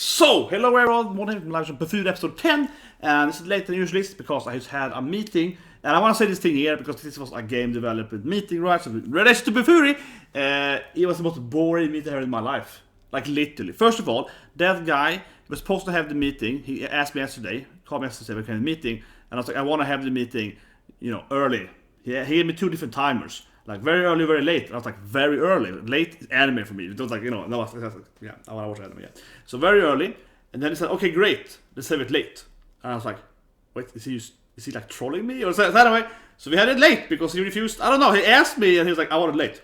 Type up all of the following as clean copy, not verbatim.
So, hello everyone, morning from live from BOFURI episode 10, and this is later than usually because I just had a meeting, and I want to say this thing here because this was a game development meeting, right? So, in relation to BOFURI, it was the most boring meeting ever in my life, like literally. First of all, that guy was supposed to have the meeting. He asked me yesterday, called me yesterday, we can have a meeting, and I was like, I want to have the meeting, early. He gave me two different timers. Like very early, very late. And I was like, very early. Late is anime for me. It was like, no, I want to watch anime, yeah. So very early. And then he said, okay, great. Let's have it late. And I was like, wait, is he like trolling me? Or so anyway, so we had it late because he refused. I don't know. He asked me and he was like, I want it late.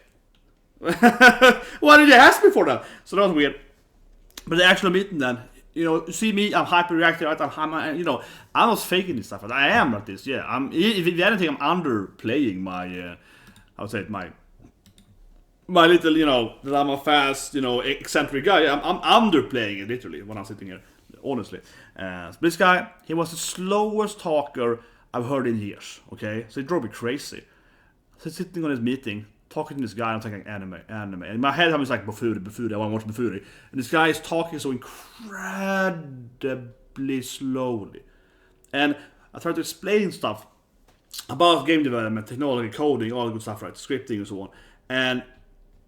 Why did you ask me for that? So that was weird. But the actual meeting then, you see me, I'm hyper-reactive, right? I'm not faking this stuff. I am like this, yeah. If anything, I'm underplaying my... I would say my little, that I'm a fast, eccentric guy. I'm underplaying it literally when I'm sitting here, honestly. But this guy, he was the slowest talker I've heard in years. Okay, so it drove me crazy. So sitting on this meeting, talking to this guy, I'm thinking anime. In my head, I was like BOFURI. I want to watch BOFURI. And this guy is talking so incredibly slowly, and I tried to explain stuff about game development, technology, coding, all the good stuff, right? Scripting and so on. And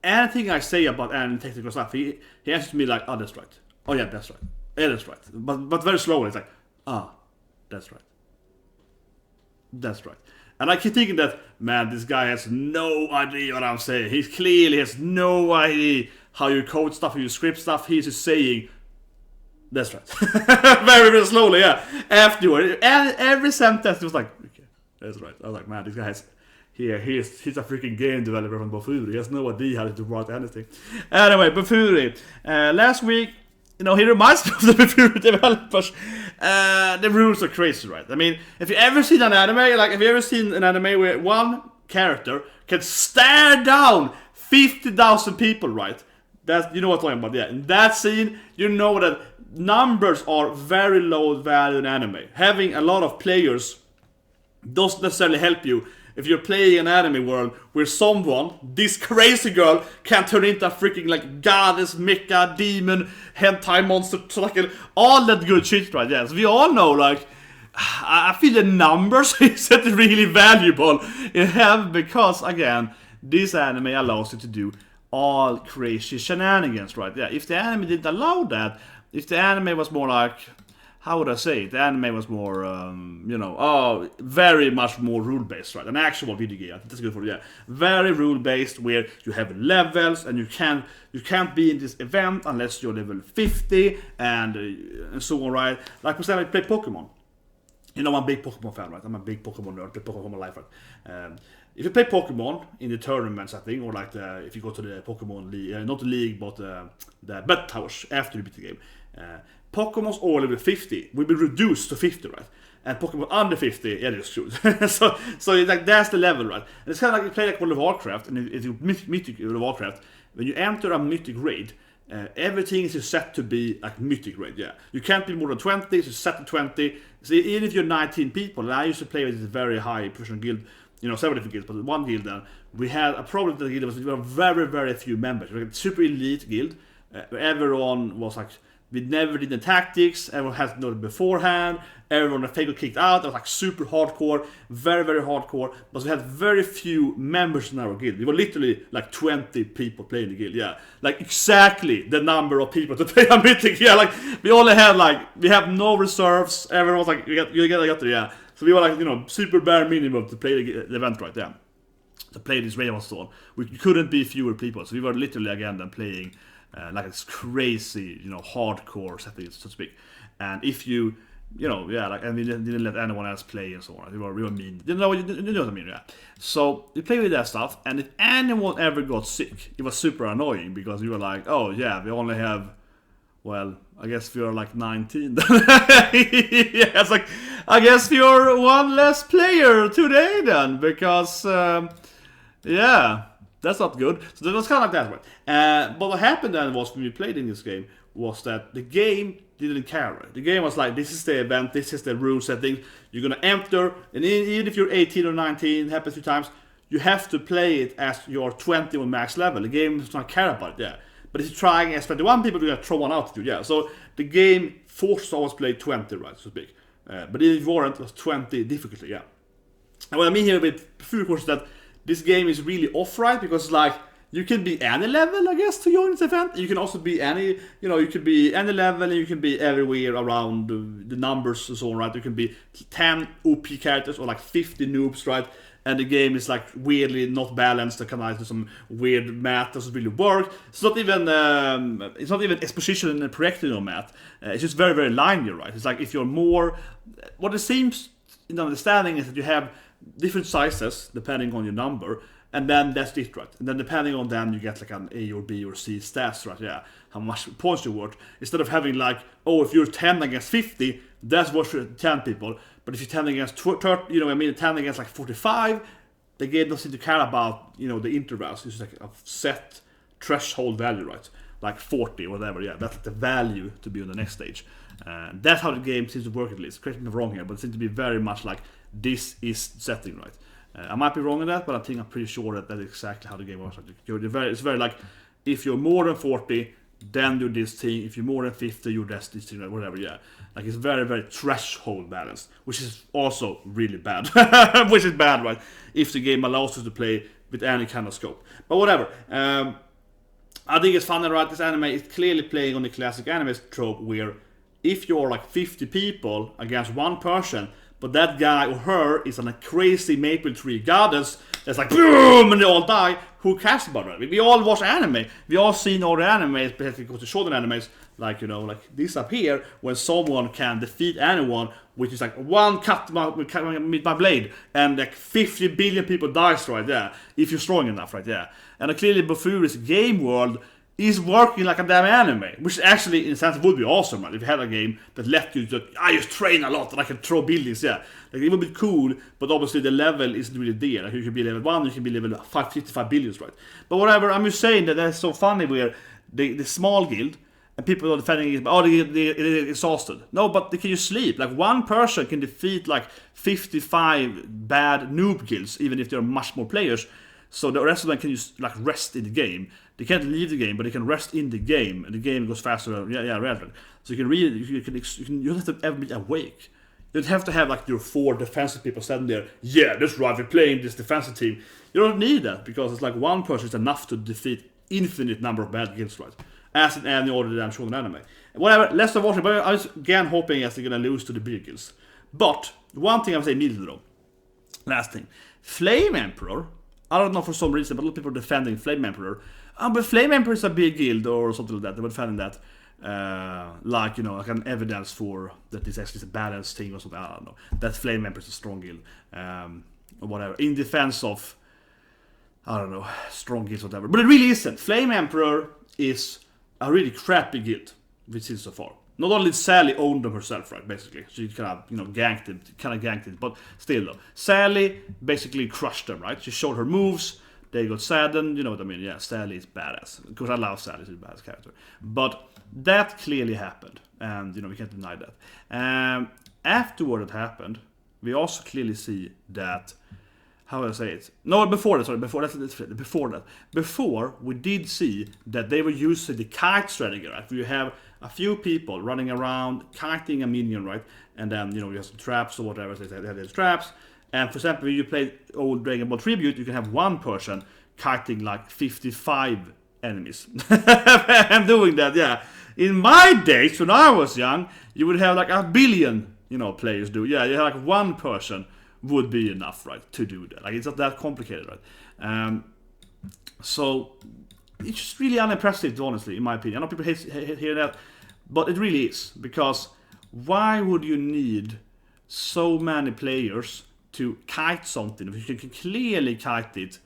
anything I say about any technical stuff, he answers me like, oh, that's right. Oh, yeah, that's right. Yeah, that's right. But very slowly. It's like, that's right. That's right. And I keep thinking that, man, this guy has no idea what I'm saying. He clearly has no idea how you code stuff, how you script stuff. He's just saying, that's right. Very, very slowly, yeah. Afterward, and every sentence was like, okay. That's right. I was like, man, this guy he's a freaking game developer from BOFURI. He has no idea how to write anything. Anyway, BOFURI. Last week, he reminds me of the BOFURI developers. The rules are crazy, right? I mean, if you ever seen an anime, where one character can stare down 50,000 people, right? That's, you know what I'm talking about, yeah. In that scene, you know that numbers are very low value in anime. Having a lot of players doesn't necessarily help you if you're playing an anime world where this crazy girl, can turn into a freaking like goddess, mecha, demon, hentai monster, all that good shit, right? Yeah, so we all know, like, I feel the numbers is really valuable in have because, again, this anime allows you to do all crazy shenanigans, right? Yeah, if the anime didn't allow that, if the anime was more like, how would I say it? The anime was more, very much more rule-based, right? An actual video game. I think that's good for you. Yeah. Very rule-based, where you have levels, and you can't be in this event unless you're level 50, and so on, right? Like, for example, I play Pokemon. I'm a big Pokemon fan, right? I'm a big Pokemon nerd. I play Pokemon all my life, right? If you play Pokemon in the tournaments, I think, or like if you go to the Pokemon League, not the league, but the battle towers after you beat the game, Pokemon's all level 50 will be reduced to 50, right? And Pokemon under 50, yeah, they're screwed. so like that's the level, right? And it's kind of like you play like World of Warcraft, and it's Mythic World of Warcraft. When you enter a Mythic raid, everything is set to be like Mythic raid, yeah. You can't be more than 20, so it's set to 20. So even if you're 19 people, and I used to play with this very high professional guild, several different guilds, but one guild then, we had a problem with the guild, we were very, very few members. We were a super elite guild, where everyone was like, we never did the tactics, everyone had to know it beforehand, everyone that got kicked out, it was like super hardcore, very, very hardcore, but we had very few members in our guild. We were literally like 20 people playing the guild, yeah. Like exactly the number of people to play a Mythic, yeah, like we only had we have no reserves, everyone was like, you got there, yeah. So we were like, super bare minimum to play the event right there. To play this raid was on. We couldn't be fewer people, so we were literally again then playing like it's crazy, hardcore settings, so to speak. And if you, and we didn't let anyone else play and so on. We were mean. You know what I mean, yeah. So you play with that stuff, and if anyone ever got sick, it was super annoying because you were like, oh yeah, we only have, well, I guess we are like 19. Yeah, it's like, I guess you're one less player today then, because, yeah. That's not good. So that was kind of like that, right? But what happened then was when we played in this game was that the game didn't care. Right? The game was like, this is the event, this is the rule setting. You're gonna enter, and even if you're 18 or 19, happens 2 times, you have to play it as your 20 on max level. The game does not care about it. Yeah, But if you're trying as 21 people, you're gonna throw one out, yeah. So the game forced always play 20, right, so to speak. But if you weren't, it was 20 difficulty, yeah. And what I mean here with BOFURI, of course, is that this game is really off, right? Because like you can be any level, I guess, to join this event. You can also be any, you could be any level, and you can be everywhere around the numbers and so on, right? You can be 10 OP characters or like 50 noobs, right? And the game is like weirdly not balanced. There kind of some weird math doesn't really work. It's not even exposition and correcting on math. It's just very, very linear, right? It's like if you're more, what it seems in understanding is that you have different sizes depending on your number, and then that's it, right? And then depending on them, you get like an A or B or C stats, right? Yeah, how much points you're worth. Instead of having like, oh, if you're 10 against 50, that's worth for 10 people. But if you're 10 against 30, 10 against like 45, the game doesn't seem to care about, the intervals. It's like a set threshold value, right? Like 40 or whatever, yeah, that's the value to be on the next stage. That's how the game seems to work, at least. Correct me if I'm wrong here, but it seems to be very much like this is setting, right? I might be wrong in that, but I think I'm pretty sure that that's exactly how the game works. It's very like, if you're more than 40, then do this thing. If you're more than 50, you do this thing, whatever, yeah. Like, it's very, very threshold balanced, which is also really bad. Which is bad, right? If the game allows you to play with any kind of scope. But whatever. I think it's funny, right? This anime is clearly playing on the classic anime trope where if you're like 50 people against one person, but that guy or her is on a crazy maple tree goddess that's like boom and they all die, who cares about it? We all watch anime. We all seen all the animes, basically to show the animes, like, like this up here, when someone can defeat anyone, which is like one cut with my blade, and like 50 billion people dies right there, if you're strong enough, right? Yeah. And clearly BOFURI's game world is working like a damn anime, which actually in a sense would be awesome, right? If you had a game that let you I just train a lot and I can throw buildings, yeah. Like, it would be cool, but obviously the level isn't really there. Like, you can be level 1, you can be level 55 billions, right? But whatever, I'm just saying that that's so funny where the small guild and people are defending it, they're exhausted. No, but they can just sleep. Like, one person can defeat like 55 bad noob guilds, even if there are much more players. So the rest of them can just like rest in the game. They can't leave the game, but they can rest in the game, and the game goes faster. Yeah, relevant. So you can read. You don't have to ever be awake. You don't have to have like your 4 defensive people standing there. Yeah, that's right. We're playing this defensive team. You don't need that because it's like one person is enough to defeat infinite number of bad guilds, right? As in any order that I'm showing in anime. Whatever. Let's not watch it. But I was again hoping as they're gonna lose to the big guilds. But one thing I would say immediately though. Last thing, Flame Emperor. I don't know for some reason, but a lot of people are defending Flame Emperor. But Flame Emperor is a big guild or something like that. They were defending that. Like an evidence for that this actually is a balanced thing or something. I don't know. That Flame Emperor is a strong guild. Or whatever. In defense of, I don't know, strong guilds or whatever. But it really isn't. Flame Emperor is a really crappy guild we've seen so far. Not only did Sally own them herself, right, basically. She kind of, ganked it, but still though. Sally basically crushed them, right? She showed her moves, they got saddened, you know what I mean? Yeah, Sally is badass. Of course, I love Sally, she's a badass character. But that clearly happened, and, we can't deny that. Afterward it happened, we also clearly see that, how do I say it? No, before that. Before, we did see that they were using the kite strategy, right? Where you have a few people running around, kiting a minion, right? And then, you have some traps or whatever, so they have these traps. And for example, when you play old Dragon Ball Tribute, you can have one person kiting like 55 enemies. I'm doing that, yeah. In my days, when I was young, you would have like 1 billion, players do. Yeah, you have like one person would be enough, right, to do that. Like, it's not that complicated, right? So it's just really unimpressive, honestly, in my opinion. I know people hear that, but it really is, because why would you need so many players to kite something if you can clearly kite it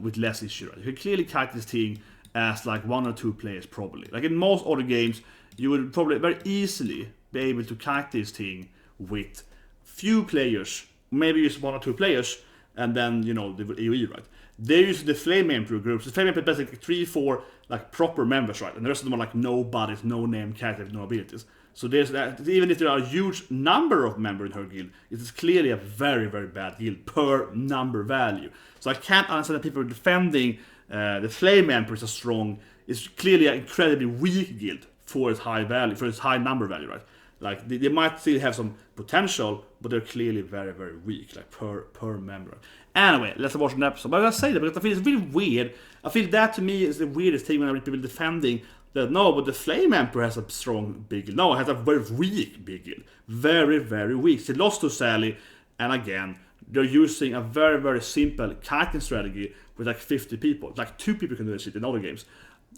with less issue, right? You can clearly kite this thing as like 1 or 2 players, probably. Like in most other games, you would probably very easily be able to kite this thing with few players, maybe just 1 or 2 players, and then, they would AoE, right? They use the Flame Emperor groups. The Flame Emperor is basically 3-4 like proper members, right? And the rest of them are like nobodies, no name characters, no abilities. So there's that. Even if there are a huge number of members in her guild, it is clearly a very, very bad guild per number value. So I can't understand that people are defending the Flame Emperor is a strong is clearly an incredibly weak guild for its high value, for its high number value, right? Like they might still have some potential, but they're clearly very, very weak, like per member. Anyway, let's watch an episode. But I say that because I feel it's really weird. I feel that to me is the weirdest thing when I read people defending that no, but the Flame Emperor has a strong big guild. No, it has a very weak big guild. Very, very weak. She lost to Sally, and again, they're using a very, very simple kiting strategy with like 50 people. Like 2 people can do this shit in other games.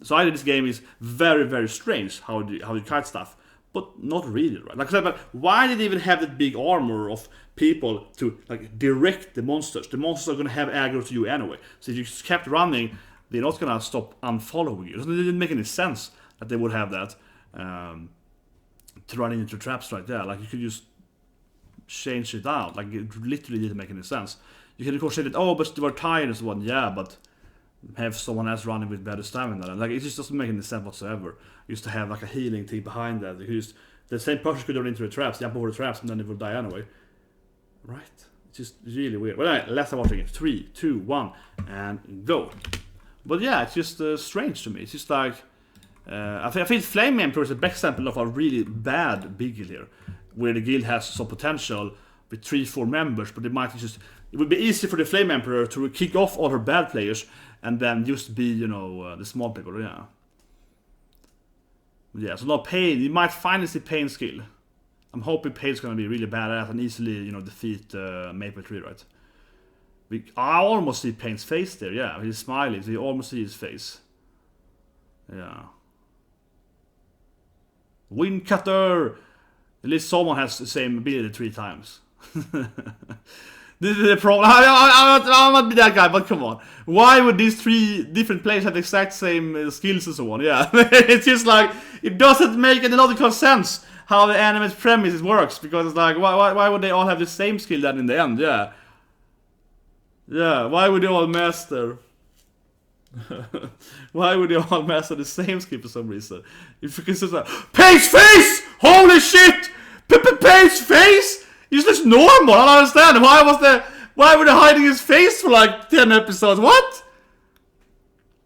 So I think this game is very, very strange how you kite stuff. But not really, right? Like I said, but why did they even have that big armor of people to like direct the monsters? The monsters are gonna have aggro to you anyway. So if you just kept running, they're not gonna stop unfollowing you. It didn't make any sense that they would have that to run into traps right there. Like you could just change it out. Like it literally didn't make any sense. You can of course say that, oh, but they were tired and so on. Yeah, but have someone else running with better stamina. Like it just doesn't make any sense whatsoever. Used to have like a healing thing behind that. The same person could run into the traps, jump over the traps, and then it would die anyway. Right? It's just really weird. But anyway, let's start watching it. 3, 2, 1, and go. But yeah, it's just strange to me. It's just like I feel Flame Emperor is the best example of a really bad big guild here, where the guild has some potential with 3-4 members, but it would be easy for the Flame Emperor to kick off all her bad players and then just be, you know, the small people. Yeah, so now Pain, you might finally see Pain's skill. I'm hoping Pain's gonna be really badass and easily, you know, defeat Maple Tree, right? I almost see Pain's face there, yeah. He's smiling, so you almost see his face. Yeah. Wind Cutter! At least someone has the same ability 3 times. This is the problem. I'm not be that guy, but come on. Why would these 3 different players have the exact same skills and so on? Yeah, it's just like, it doesn't make any logical sense how the anime's premise works, because it's like, why would they all have the same skill then in the end? Yeah. Yeah, why would they all master? Why would they all master the same skill for some reason? If you can say like, Page's face! Holy shit! Page's face! He's just normal, I don't understand. Why were they hiding his face for like 10 episodes? What?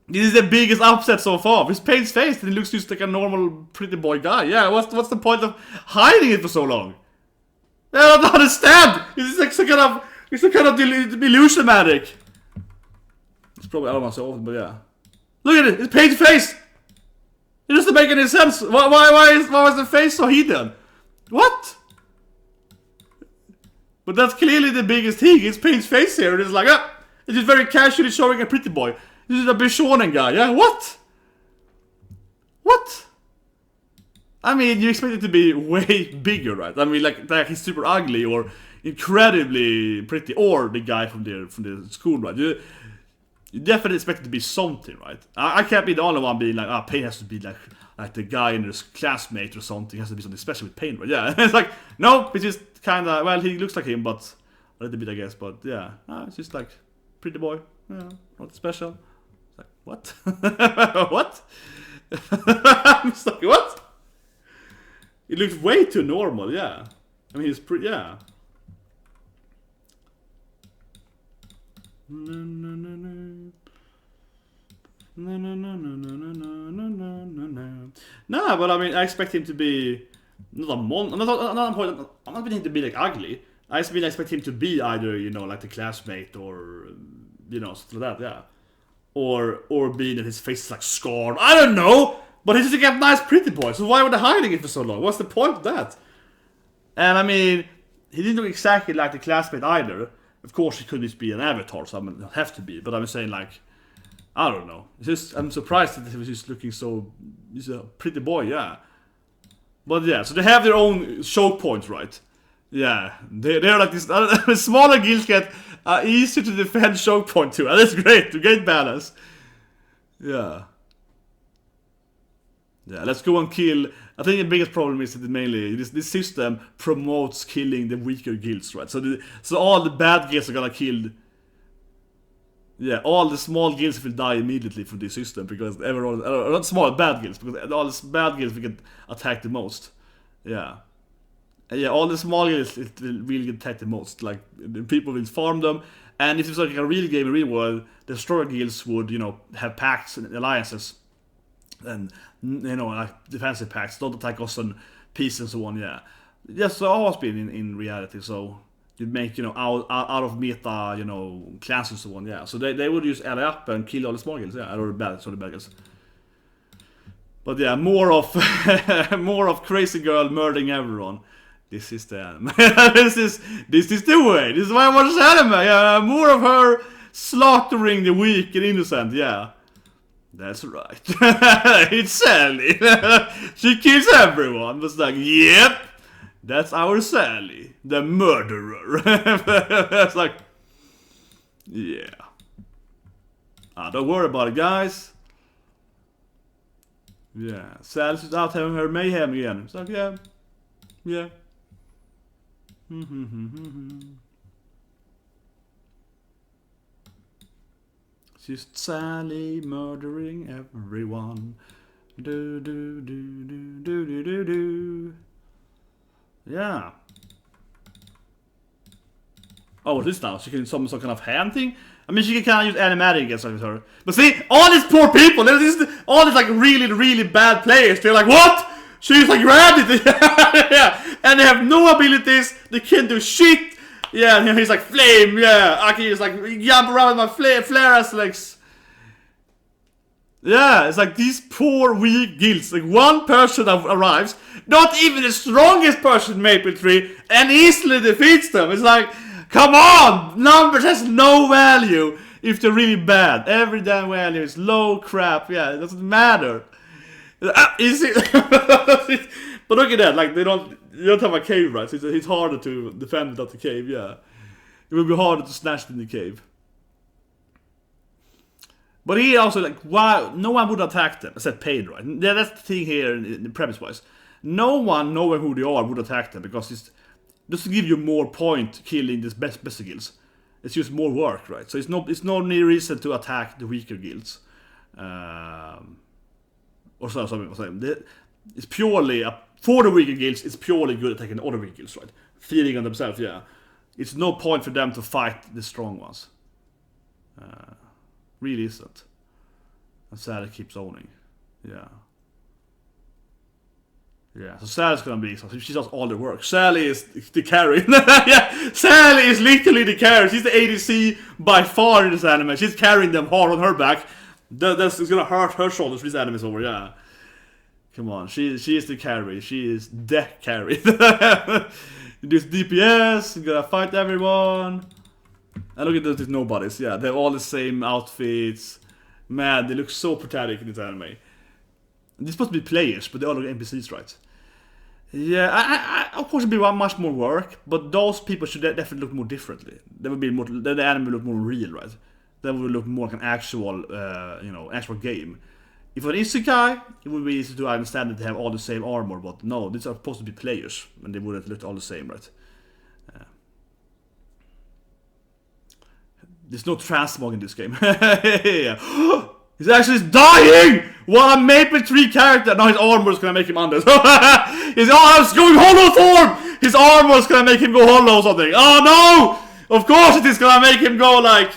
This is the biggest upset so far. His Page's face, and he looks just like a normal pretty boy guy. Yeah, what's the point of hiding it for so long? I don't understand! It's like some kind of illusion magic. It's probably I don't know so often, but yeah. Look at it, it's Page's face! It doesn't make any sense. Why was the face so hidden? What? But that's clearly the biggest thing. It's Page's face here, and it's like, it's just very casually showing a pretty boy. This is a Bishonen guy, yeah? What? What? I mean, you expect it to be way bigger, right? I mean, like he's super ugly or incredibly pretty, or the guy from the school, right? You definitely expect it to be something, right? I can't be the only one being like, Pain has to be like the guy in his classmate or something. Has to be something special with Pain, right? Yeah, it's like, no, it's just kind of, well, he looks like him, but a little bit, I guess. But yeah, it's just like pretty boy, yeah, not special. It's like, what? What? I'm just like, what? It looks way too normal, yeah. I mean, he's pretty, yeah. No, but I mean, I expect him to be not a I'm not expecting him to be like ugly. I expect him to be either, you know, like the classmate or, you know, something like that, yeah. Or being that his face is like scarred. I don't know! But he's just like a nice pretty boy, so why were they hiding it for so long? What's the point of that? And I mean, he didn't look exactly like the classmate either. Of course, he could just be an avatar, so I mean, it have to be. But I'm saying, like, I don't know. It's just, I'm surprised that he was just looking so. He's a pretty boy, yeah. But yeah, so they have their own choke points, right? Yeah, they're like this. Smaller guilds get easier to defend choke point too. That's great. Great balance. Yeah. Yeah, let's go and kill. I think the biggest problem is that mainly this system promotes killing the weaker guilds, right? So all the bad guilds are gonna kill. Yeah, all the small guilds will die immediately from this system because everyone, not small bad guilds, because all the bad guilds will get attacked the most. Yeah. Yeah, all the small guilds will really get attacked the most. Like, the people will farm them, and if it's like a real game in real world, the stronger guilds would, you know, have pacts and alliances and you know, like defensive packs, don't attack us on peace and so on. Yeah, yes, so always been in reality. So you make, you know, out of meta, you know, clans and so on. Yeah, so they would use ally up and kill all the small guilds. Yeah, or the bad guilds. But yeah, more of more of crazy girl murdering everyone. This is the anime. this is the way. This is why I watch anime. Yeah, more of her slaughtering the weak and innocent. Yeah, that's right. It's Sally. She kills everyone. It's like, yep, that's our Sally, the murderer. It's like, yeah. Don't worry about it, guys. Yeah, Sally's just out having her mayhem again. It's like, yeah. Just Sally murdering everyone. Do. Yeah. Oh, what's this now? She can summon some kind of hand thing? I mean, she can kind of use animatic against her. But see, all these poor people, all these like really bad players, they're like, what? She's like rabbit. Yeah. And they have no abilities, they can't do shit. Yeah, and he's like flame, yeah. I can just like jump around with my flare ass legs. Yeah, it's like these poor weak guilds. Like one person arrives, not even the strongest person in Maple Tree, and easily defeats them. It's like, come on! Numbers has no value if they're really bad. Every damn value is low crap. Yeah, it doesn't matter. Easy. But look at that, like you don't have a cave, right? So it's harder to defend without the cave, yeah. It would be harder to snatch it in the cave. But he also, like, why no one would attack them except PAYNE, right? Yeah, that's the thing here in premise-wise. No one knowing who they are would attack them because it's just to give you more point killing these best guilds. It's just more work, right? So it's no reason to attack the weaker guilds. Or something. It's purely for the weaker guilds. It's purely good attacking the other weaker guilds, right? Feeding on themselves, yeah. It's no point for them to fight the strong ones. Really isn't. And Sally keeps owning. Yeah. Yeah, so Sally's gonna be, so she does all the work. Sally is the carry. Yeah, Sally is literally the carry. She's the ADC by far in this anime. She's carrying them hard on her back. That's gonna hurt her shoulders when this anime is over, yeah. Come on, she is the carry. She is the carry. This DPS, gonna fight everyone. And look at these nobodies, yeah, they're all the same outfits. Man, they look so pathetic in this anime. They're supposed to be players, but they all look NPCs, right? Yeah, I of course it'd be much more work, but those people should definitely look more differently. They would be more, the anime would look more real, right? That would look more like an actual, actual game. If an isekai, it would be easy to understand that they have all the same armor, but no, these are supposed to be players, and they wouldn't look all the same, right? There's no transmog in this game. He's actually dying! What a Maple Tree character! Now his armor is gonna make him under. His arm's going hollow form! His armor is gonna make him go hollow or something. Oh no! Of course it is gonna make him go like...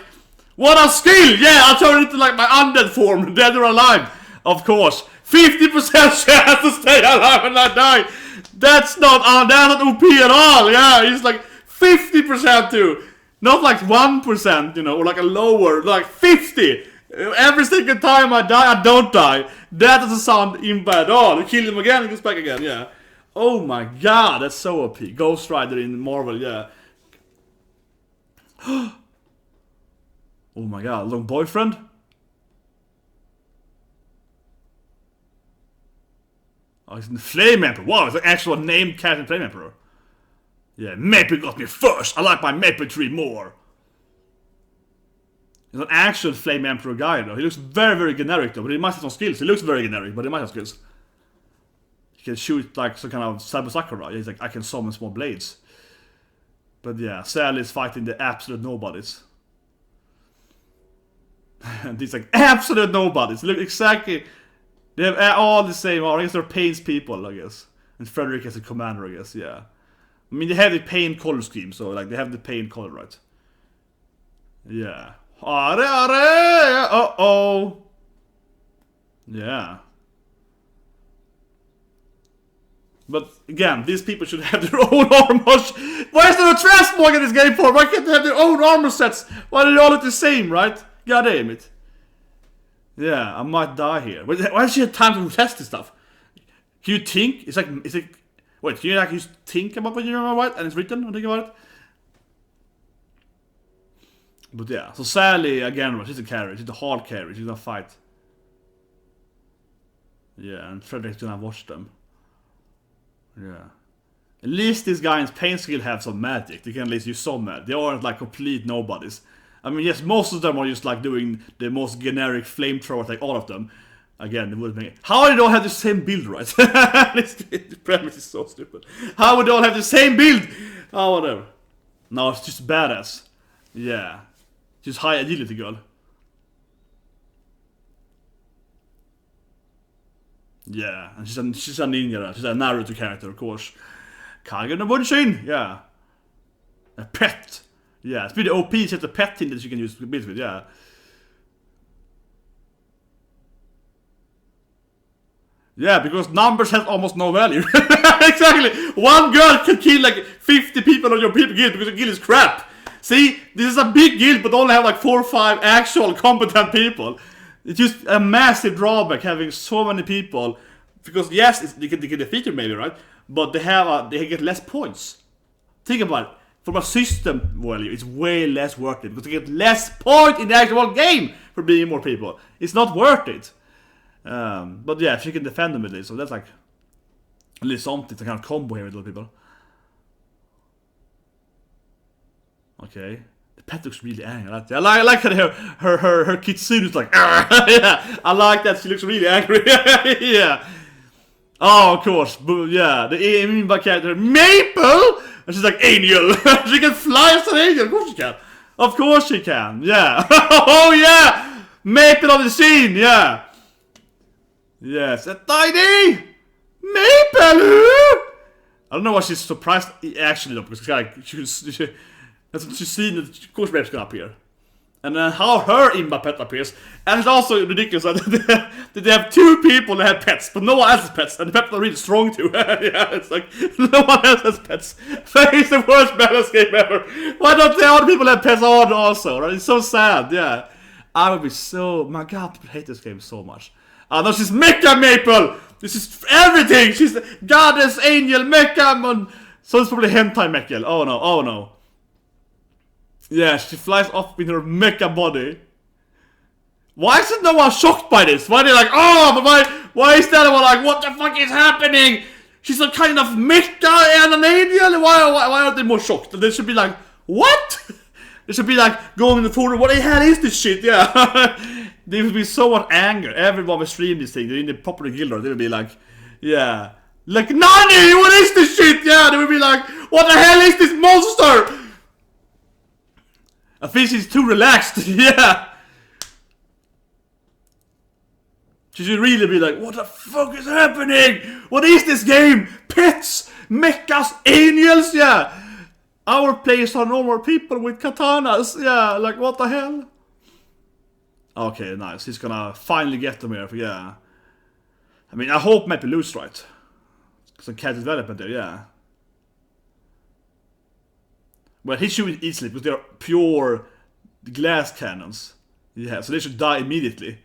What a skill! Yeah, I'll turn it into like my undead form, dead or alive. Of course. 50% chance to stay alive and not die. That's not OP at all. Yeah, he's like 50% too. Not like 1%, or like a lower, like 50. Every single time I die, I don't die. That doesn't sound in bad at all. You kill him again, he goes back again, yeah. Oh my god, that's so OP. Ghost Rider in Marvel, yeah. Oh my god, long boyfriend? Oh, he's in the Flame Emperor. Wow, it's an actual named character in Flame Emperor. Yeah, Maple got me first. I like my Maple Tree more. He's an actual Flame Emperor guy though. He looks very, very generic though, but he might have some skills. He looks very generic, but he might have skills. He can shoot like some kind of Cyber Sakura. He's like, I can summon small blades. But yeah, Sally is fighting the absolute nobodies. And these like absolute nobodies. Look exactly. They have all the same. I guess they're PAYNE's people, I guess. And Frederick as a commander, I guess. Yeah. I mean, they have the PAYNE color scheme, so like they have the PAYNE color, right? Yeah. Uh-oh. Yeah. But again, these people should have their own armors. Why is there a transmog in this game for? Why can't they have their own armor sets? Why do they all look the same, right? God damn it. Yeah, I might die here. Why does she have time to test this stuff? Can you think? It's like, wait, can you like just think about what you write and it's written and think about it? But yeah, so Sally, again, she's a carry. She's a hard carry. She's gonna fight. Yeah, and Frederick's gonna watch them. Yeah. At least these guys in Pain skill have some magic. They can at least use some magic. They aren't like complete nobodies. I mean, yes, most of them are just like doing the most generic flamethrower, like all of them. Again, they would make. How do they all have the same build, right? The premise is so stupid. How would they all have the same build? Oh, whatever. No, it's just badass. Yeah. Just high agility girl. Yeah, and she's a ninja. She's a Naruto character, of course. Kage no Bunshin, yeah. A pet. Yeah, it's pretty OP. She has a pet thing that you can use builds with, yeah. Yeah, because numbers have almost no value. Exactly. One girl can kill like 50 people on your people guild because your guild is crap. See, this is a big guild, but only have like 4 or 5 actual competent people. It's just a massive drawback having so many people, because yes, they can defeat you maybe, right? But they get less points. Think about it. From a system value, it's way less worth it because they get less points in the actual game for being more people. It's not worth it. But yeah, if you can defend them at least, so that's like at least something to kind of combo here with little people. Okay. The pet looks really angry. I like her kitsune is like, yeah, I like that. She looks really angry. Yeah. Oh, of course. Yeah, the Omoimasu character Maple, and she's like angel. She can fly as an angel. Of course she can. Of course she can. Yeah. Oh yeah. Maple on the scene. Yeah. Yes, a tiny Maple. I don't know why she's surprised actually though, because it's like she's seen that of course Rap's gonna appear. And then how her Imba pet appears. And it's also ridiculous that they have 2 people that have pets, but no one else has pets, and the pets are really strong too. Yeah, it's like no one else has pets. It's the worst balance game ever. Why don't the other people have pets on also? Right? It's so sad, yeah. I would be so, my god, I hate this game so much. No, she's Mecha Maple! This is everything! She's goddess, angel, Mecha, so it's probably hentai Mecha. Oh no, oh no. Yeah, she flies off with her mecha body. Why isn't no one shocked by this? Why are they like, oh, but why is that one like, what the fuck is happening? She's a kind of mecha and an angel? Why aren't they more shocked? They should be like, what? They should be like, going in the forum, what the hell is this shit? Yeah. There would be so much anger. Everyone would stream this thing. They're in the proper guild, they would be like, yeah. Like, NANI, what is this shit? Yeah, they would be like, what the hell is this monster? I think she's too relaxed, yeah. She should really be like, what the fuck is happening? What is this game? Pets, mechas, angels, yeah. Our players are normal people with katanas, yeah. Like, what the hell? Okay, nice. He's gonna finally get them here, yeah. I mean, I hope Mappy lose, right? Some cat development there, yeah. Well, he should easily because they're pure glass cannons. Yeah, so they should die immediately.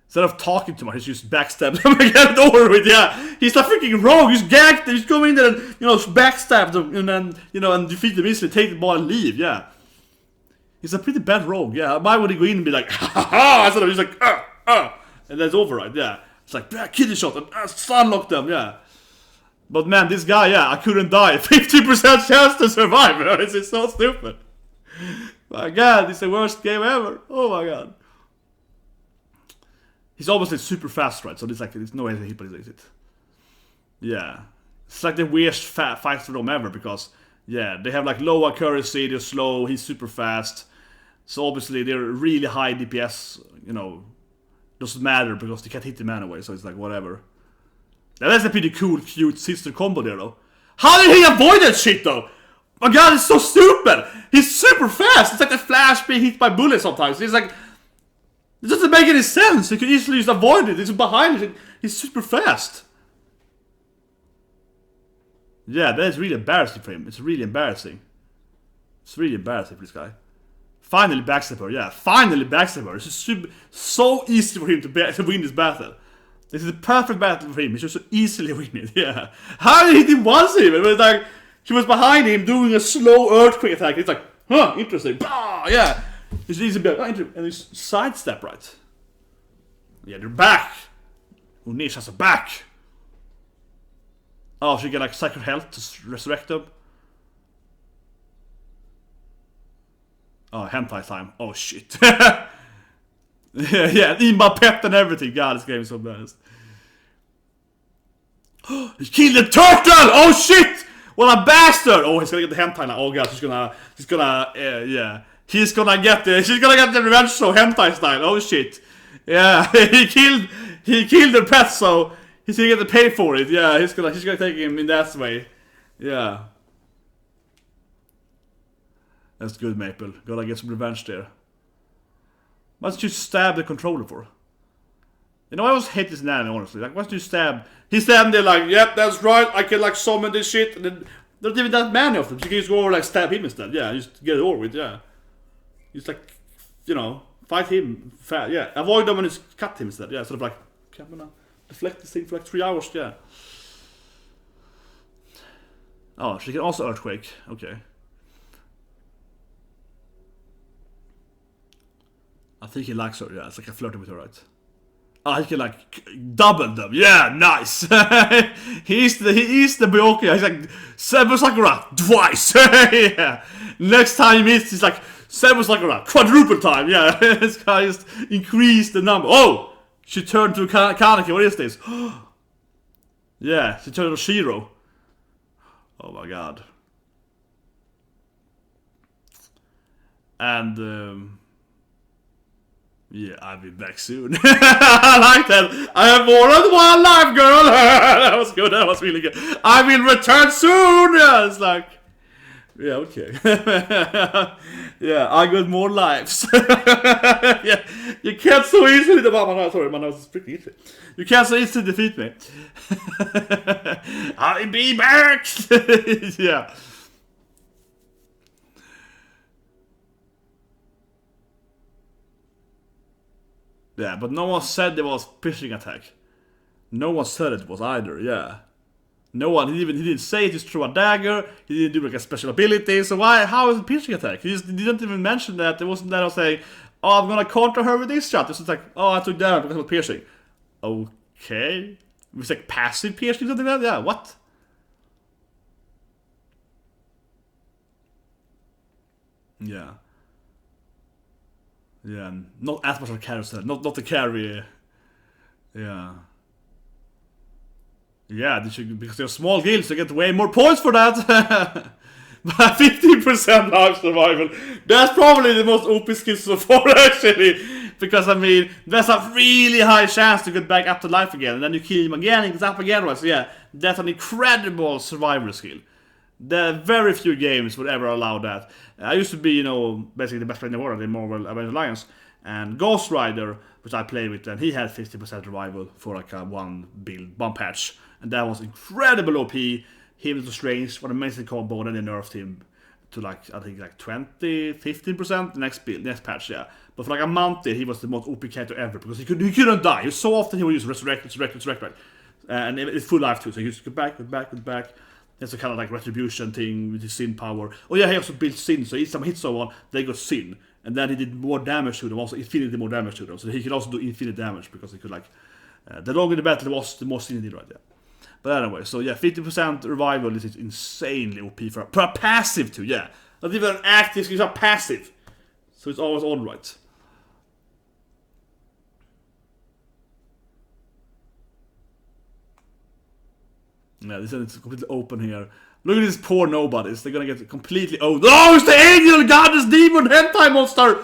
Instead of talking too much, he just backstab them and get it over with. Yeah, he's a freaking rogue. He's gagged them. He's going in there and backstab them and then and defeat them easily, take the ball and leave. Yeah, he's a pretty bad rogue. Yeah, why would he go in and be like, ha ha? Instead of he's like, and then it's over, right? Yeah, it's like kill shot and sunlock them. Yeah. But man, this guy, yeah, I couldn't die. 50% chance to survive. This is so stupid. My god, this is the worst game ever. Oh my god. He's obviously super fast, right? So there's no way that he plays it. Yeah. It's like the weirdest fight for them ever because, yeah, they have like low accuracy, they're slow, he's super fast. So obviously they're really high DPS, doesn't matter because they can't hit him anyway, so it's like whatever. Now that's a pretty cool, cute sister combo there, though. How did he avoid that shit, though? My god, it's so stupid! He's super fast! It's like the Flash being hit by bullets sometimes. He's like... It doesn't make any sense! You can easily just avoid it. It's behind it. He's super fast. Yeah, that is really embarrassing for him. It's really embarrassing. It's really embarrassing for this guy. Finally backstab her, yeah. Finally backstab her. It's so easy for him to win this battle. This is a perfect battle for him. He should so easily win it, yeah. How did he hit him once even? It was like, she was behind him doing a slow earthquake attack. It's like, huh, interesting. Bah, yeah. It's easy to be like, and he's sidestep, right? Yeah, they're back. Unish has a back. Oh, she get like psychical health to resurrect them. Oh, hentai time. Oh shit. yeah, Ima pet and everything. God, this game is so bad. He killed the turtle! Oh shit! What a bastard! Oh, he's gonna get the hentai now. Oh god, she's gonna, yeah. She's gonna get the revenge show hentai style. Oh shit. Yeah, he killed the pet, so he's gonna get to pay for it. Yeah, she's gonna take him in that way. Yeah. That's good, Maple. Gotta get some revenge there. Why don't you stab the controller for? You know, I always hate this NANI, honestly. Like, why don't you stab? He's standing there like, yep, that's right, I can like summon this shit. And then, there's not even that many of them. So you can just go over like stab him instead. Yeah, just get it over with, yeah. Just like, you know, fight him. Yeah, avoid them and just cut him instead. Yeah, sort of like, okay, I'm gonna deflect this thing for like 3 hours, yeah. Oh, she can also earthquake. Okay. I think he likes her, yeah. It's like a flirting with her, right? Oh, he can like double them. Yeah, nice. he is the Byoki. He's like Seven Sakura twice. yeah. Next time he meets, he's like Seven Sakura quadruple time. Yeah, this guy just increased the number. Oh, she turned to Kaneki. What is this? yeah, she turned to Shiro. Oh my god. And yeah, I'll be back soon. I like that. I have more than one life, girl. that was good. That was really good. I will return soon. Yeah, it's like, yeah, okay. yeah, I got more lives. yeah, you can't so easily. Sorry, my nose is pretty easy. You can't so easily defeat me. I'll be back. yeah. Yeah, but no one said it was piercing attack. No one said it was either, yeah. No one, he didn't say it is through a dagger, he didn't do like a special ability, so how is it piercing attack? He didn't even mention that. It wasn't that I was saying, oh, I'm gonna counter her with this shot. It's just like, oh, I took damage because it was piercing. Okay. It was like passive piercing, something like that? Yeah, what? Yeah. Yeah, not as much of a carry set. Not the carry. Yeah. Yeah, because they're small guilds, they get way more points for that. But 15% life survival. That's probably the most OP skill so far, actually. Because, I mean, there's a really high chance to get back up to life again. And then you kill him again, and it's up again, right? So yeah, that's an incredible survival skill. There are very few games would ever allow that. I used to be, you know, basically the best player in the world in Marvel Avengers Alliance. And Ghost Rider, which I played with, and he had 50% revival for like a one patch. And that was incredible OP. Him to Strange, what an amazing combo, and then they nerfed him to like, I think like 15% the next patch, yeah. But for like a month there, he was the most OP character ever, because he couldn't die. So often he would use resurrect, right? And it's full life too, so he used to go back. It's a kind of like retribution thing with his sin power. Oh yeah, he also built sin, so each time he hit someone, they got sin. And then he did more damage to them, also infinity more damage to them. So he could also do infinite damage, because he could like... the longer the battle was, the more sin he did right there. But anyway, so yeah, 50% revival is insanely OP for a passive too, yeah. Not even an active, it's a passive. So it's always on right. Yeah, this is completely open here. Look at these poor nobodies. They're gonna get completely... Oh, it's the angel goddess demon hentai monster!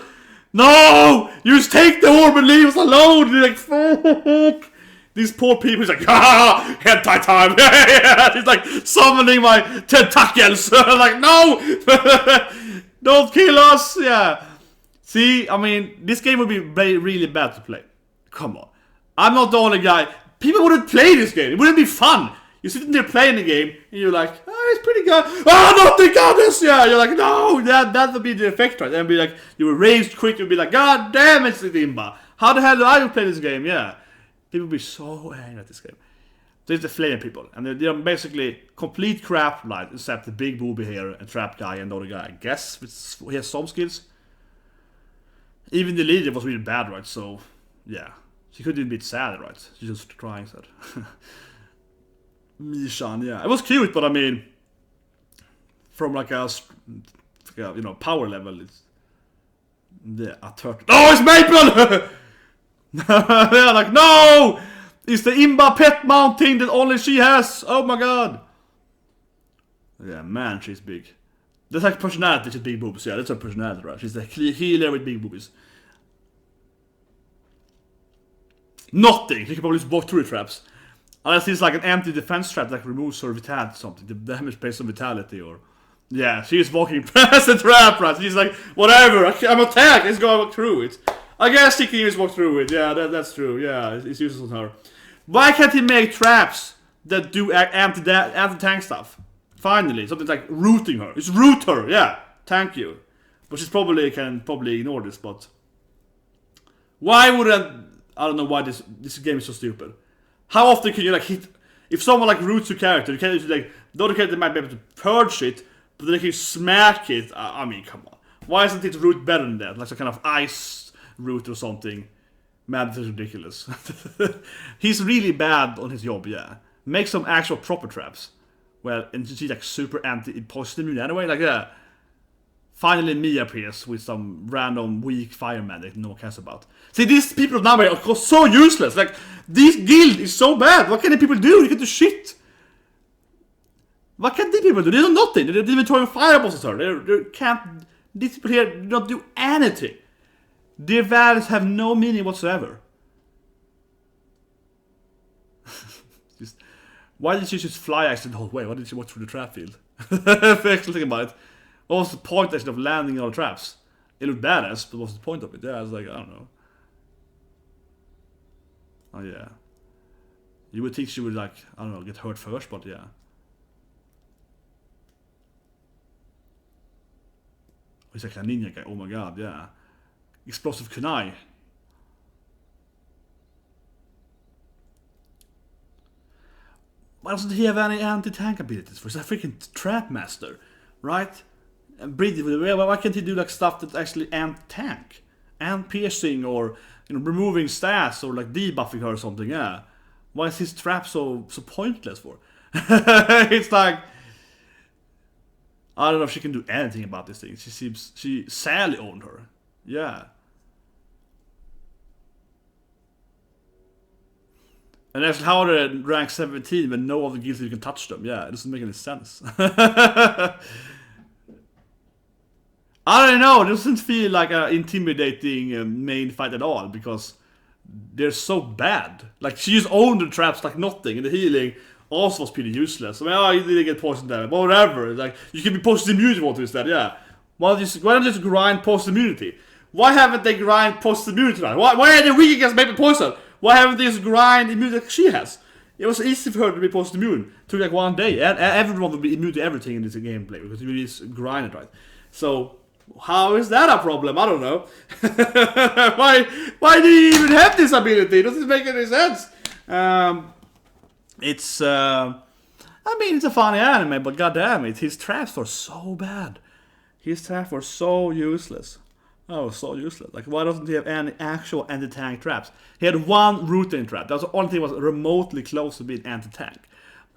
No! You just take the orb and leave us alone! You're like, fuck! These poor people, he's like, ah, hentai time! yeah, he's like summoning my tentacles! like, no! Don't kill us! Yeah. See, I mean, this game would be really bad to play. Come on. I'm not the only guy. People wouldn't play this game. It wouldn't be fun. You're sitting there playing the game, and you're like, oh it's pretty good. Oh, not the goddess! Yeah, you're like, no, that would be the effect, right? And be like, you were raised quick, you'd be like, God damn it, Imba. How the hell do I play this game? Yeah. People would be so angry at this game. There's the flame people, and they're basically complete crap, like, except the big booby here, and trap guy, and the other guy, I guess, he has some skills. Even the leader was really bad, right? So, yeah. She could be a bit sad, right? She's just crying, sad. Mishan, yeah. It was cute, but I mean, from like a power level, it's a turtle. Oh, it's Maple! Yeah, like, no! It's the Imba pet mounting that only she has! Oh my god! Yeah, man, she's big. That's like personality, she's big boobs. Yeah, that's her personality, right? She's the healer with big boobies. Nothing! She can probably just walk through the traps. Unless it's like an empty defense trap that removes her vitality or something. The damage based on vitality or... Yeah, she's walking past the trap, right? She's like, whatever, I'm attacked, let's go walk through it. I guess she can just walk through it, yeah, that's true, yeah, it's useless on her. Why can't he make traps that do anti-tank stuff? Finally, something like rooting her. It's root her, yeah, thank you. But she's can ignore this, but... Why wouldn't... I don't know why this game is so stupid. How often can you like hit... If someone like roots your character, you can't like... The other character might be able to purge it, but then they can smack it. I mean, come on. Why isn't it root better than that? Like some kind of ice root or something. Man, this is ridiculous. He's really bad on his job, yeah. Make some actual proper traps. Well, and she's like super anti-poison immune anyway, like yeah. Finally me appears with some random weak fireman that no one cares about. See, these people now are so useless. Like, this guild is so bad. What can the people do? They can do shit. What can these people do? They do nothing. They're even throwing fireballs at her. They can't... These people here do not do anything. Their values have no meaning whatsoever. Why did she just fly actually the whole way? Why did she walk through the trap field? Actually think about it. What was the point actually of landing on the traps? It looked badass, but what's the point of it? Yeah, I was like, I don't know. Oh yeah. You would think she would like, I don't know, get hurt first, but yeah. He's like a ninja guy, oh my god, yeah. Explosive kunai. Why doesn't he have any anti-tank abilities for? He's a freaking trap master, right? And breathe. Why can't he do like stuff that actually anti-tank? Piercing or removing stats or like debuffing her or something, yeah. Why is his trap so pointless for? It's like I don't know if she can do anything about this thing. She sadly owned her. Yeah. And actually, how are they rank 17 when no other guilds you can touch them? Yeah, it doesn't make any sense. I don't know, it doesn't feel like an intimidating main fight at all, because they're so bad. Like, she just owned the traps like nothing, and the healing also was pretty useless. I mean, oh, you didn't get poison damage, but whatever. Like, you can be poison immune if you want to instead, yeah. Why don't you just grind poison immunity? Why haven't they grind poison immunity now? Why are they weak against maybe poison? Why haven't they just grind immunity like she has? It was easy for her to be poison immune. It took like one day, and everyone would be immune to everything in this gameplay, because you just grind it, right? So... how is that a problem? I don't know. Why do you even have this ability? It doesn't make any sense. It's I mean, it's a funny anime, but goddamn it, his traps were so bad. His traps were so useless. Oh, so useless. Like, why doesn't he have any actual anti-tank traps? He had one routine trap. That was the only thing that was remotely close to being anti-tank.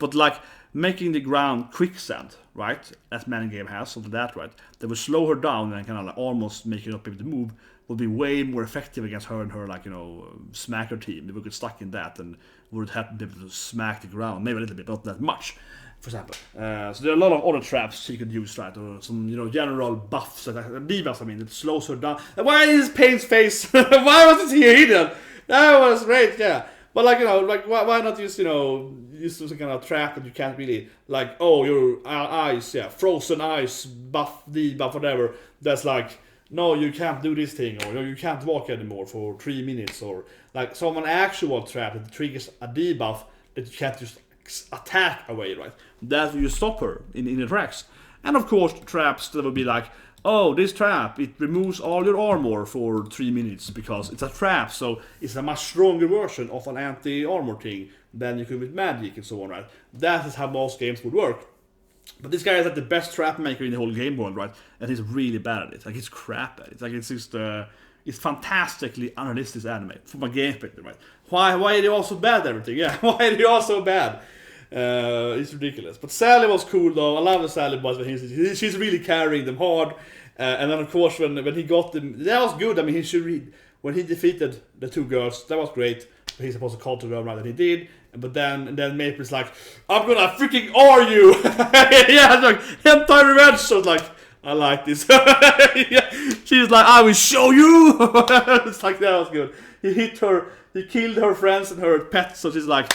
But like making the ground quicksand, right? As many game has, something that, right? That would slow her down and kind of like almost make her not be able to move. Would be way more effective against her and her, like, smacker team. They would get stuck in that and would have to be able to smack the ground, maybe a little bit, but not that much, for example. So there are a lot of other traps she could use, right? Or some, general buffs, debuffs, I mean, that slows her down. And why is Payne's face? Why wasn't he hidden? That was great, yeah. But why not use, use some kind of trap that you can't really, like, oh, your ice, yeah, frozen ice, buff, debuff, whatever. That's like, no, you can't do this thing, or you can't walk anymore for 3 minutes, or like some actual trap that triggers a debuff that you can't just attack away, right? that will stop her in the tracks. And of course, traps that will be like, oh, this trap, it removes all your armor for 3 minutes because it's a trap, so it's a much stronger version of an anti-armor thing than you could with magic and so on, right? That is how most games would work. But this guy is like the best trap maker in the whole game world, right? And he's really bad at it. Like, he's crap at it. Like, it's just, it's fantastically unrealistic anime from a game perspective, right? Why are they all so bad at everything? Yeah, why are they all so bad? It's ridiculous. But Sally was cool though. I love the Sally boys when she's really carrying them hard. And then of course when he got them, that was good. I mean, when he defeated the 2 girls, that was great. He's supposed to call to them right, that he did. But then Maple's like, I'm gonna freaking R you. Yeah, it's like hentai revenge. So it's like, I like this. Yeah. She's like, I will show you. It's like, that was good. He hit her. He killed her friends and her pets. So she's like,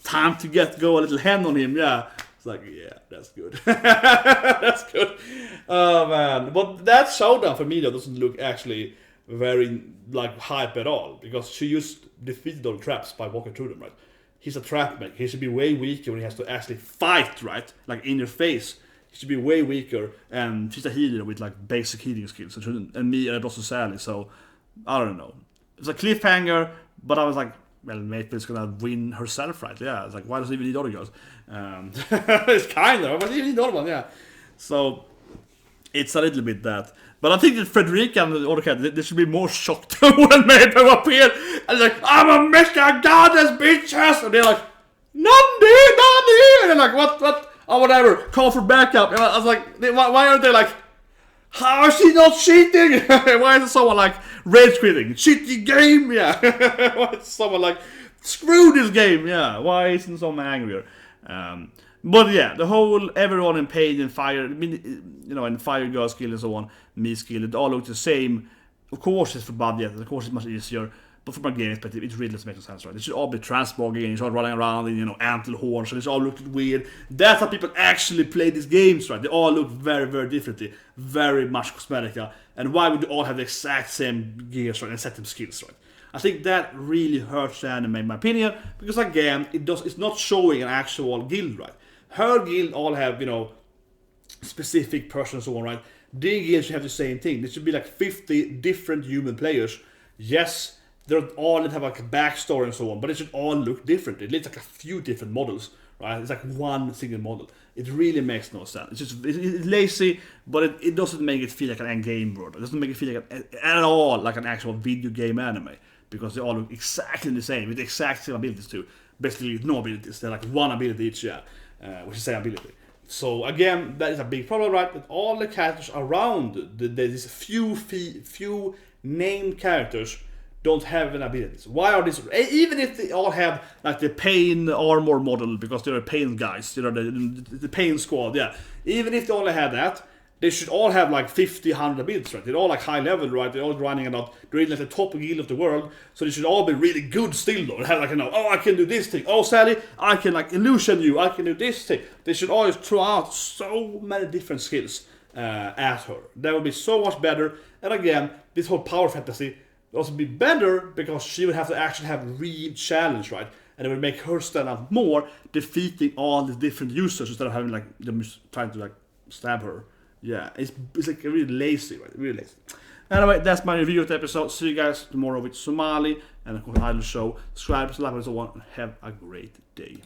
time to go a little hand on him, yeah. It's like, yeah, that's good. That's good. Oh man. But that showdown for me though doesn't look actually very like hype at all. Because she just defeated all the traps by walking through them, right? He's a trap maker. He should be way weaker when he has to actually fight, right? Like in your face. He should be way weaker. And she's a healer with like basic healing skills. And me and also Sally, so I don't know. It's a cliffhanger, but I was like, well, Maple's gonna win herself, right? Yeah, it's like, why does he even need other girls? It's kind of, but he need other one, yeah. So, it's a little bit that. But I think that Frederica and the other cat, they should be more shocked when Maple appeared. And they're like, I'm a Mr. Goddess, bitches! And they're like, Nani! And they're like, what? Oh, whatever, call for backup. And I was like, why aren't they like, how is she not cheating? Why is someone like rage quitting? Cheating game, yeah. Why is someone like screw this game, yeah? Why isn't someone angrier? But yeah, the whole everyone in Pain and Fire, I mean, you know, and Fire Girl skill and so on, me skill, it all look the same. Of course, it's for budget, of course, it's much easier. But from a game perspective, it really doesn't make no sense, right? It should all be transmogging, and you start running around in, you know, antler horns, and it's all looked weird. That's how people actually play these games, right? They all look very, very differently, very much cosmetic. And why would they all have the exact same gears, right, and set them skills, right? I think that really hurts the anime, in my opinion, because again, it's not showing an actual guild, right? Her guild all have, you know, specific persons and so on, right? The guild should have the same thing. There should be like 50 different human players. Yes, they're all have like a backstory and so on, but it should all look different. It looks like a few different models, right? It's like one single model. It really makes no sense. It's just it's lazy, but it doesn't make it feel like an end game world. It doesn't make it feel like at all like an actual video game anime, because they all look exactly the same with the exact same abilities too. Basically, no abilities. They're like one ability each, yeah, which is same ability. So again, that is a big problem, right? That all the characters around these few named characters don't have an abilities. Why are these? Even if they all have like the Pain armor model, because they're Pain guys, you know, the Pain squad, yeah. Even if they only have that, they should all have like 50, 100 abilities, right? They're all like high level, right? They're all running about, they're in like the top guild of the world, so they should all be really good still, though. They have like, you know, oh, I can do this thing. Oh, Sally, I can like illusion you. I can do this thing. They should always throw out so many different skills at her. That would be so much better. And again, this whole power fantasy would also be better because she would have to actually have real challenge, right? And it would make her stand out more, defeating all the different users instead of having like them trying to like stab her. Yeah, it's like really lazy, right? Really lazy. Anyway, that's my review of the episode. See you guys tomorrow with Somali and of course an idol show. Subscribe, like, and so on, and have a great day.